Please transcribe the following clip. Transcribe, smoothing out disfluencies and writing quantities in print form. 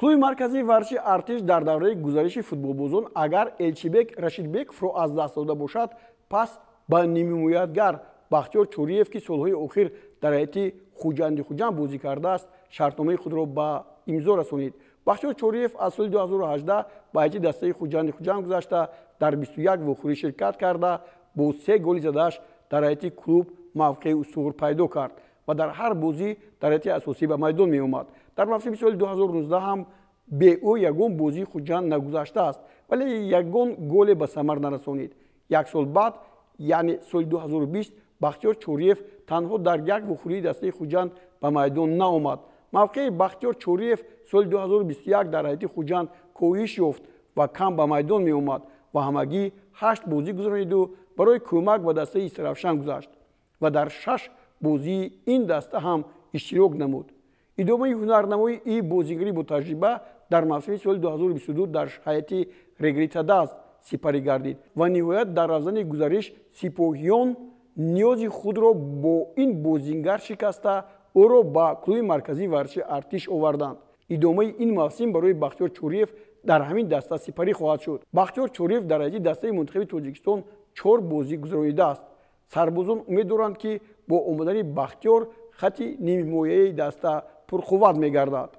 клуби марказии варзиши артиш дар давраи гузариши футболбозон агар Элчибек Рашидбековро аз даст дода бошад, пас ба нимҳимоятгар Бахтиёр Чориев ки солҳои охир дар ҳайати хуҷанди хуҷанд бозӣ кардааст, шартномаи худро ба имзо расонид. Бахтиёр Чориев аз соли 2018 ба ҳайати дастаи хуҷанди хуҷанд гузашта, дар 21 вохӯрӣ ширкат карда, бо 3 голи задааш дар ҳайати клуб мавқеи устувор пайдо кард ва дар ҳар бозӣ дар ҳайати асосӣ ба майдон меомад. Дар мавсими соли 2019 ҳам бе ӯ ягон бозии хуҷанд нагузаштааст, вале ягон голе ба самар нарасонид. Як сол баъд, яъне соли 2020, Бахтиёр Чориев танҳо дар як вохӯрии дастаи хуҷанд ба майдон наомад. мавқеи Бахтиёр Чориев соли 2021 дар ҳайати хуҷанд коҳиш ёфт ва кам ба майдон меомад ва ҳамагӣ 8 бозӣ гузарониду барои кӯмак ба дастаи Истаравшан гузашт ва дар 6 бозии ин даста ҳам иштирок намуд. идомаи ҳунарнамои ин бозигари ботаҷриба дар мавсими соли 2022 дар ҳайати Регритадаст сипарӣ гардид ва ниҳоят дар равзани гузариш сипоҳиён ниёзи худро бо ин бозингар шикаста ӯро ба клуби марказии варзиши артиш оварданд. идомаи ин мавсим барои Бахтиёр Чориев дар ҳамин даста сипарӣ хоҳад шуд. Бахтиёр Чориев дар ҳайати дастаи мунтахаби Тоҷикистон 4 бозӣ гузаронидааст. сарбозон умед доранд ки бо омадани Бахтиёр хати нимҳимояи даста пурқувват мегардад.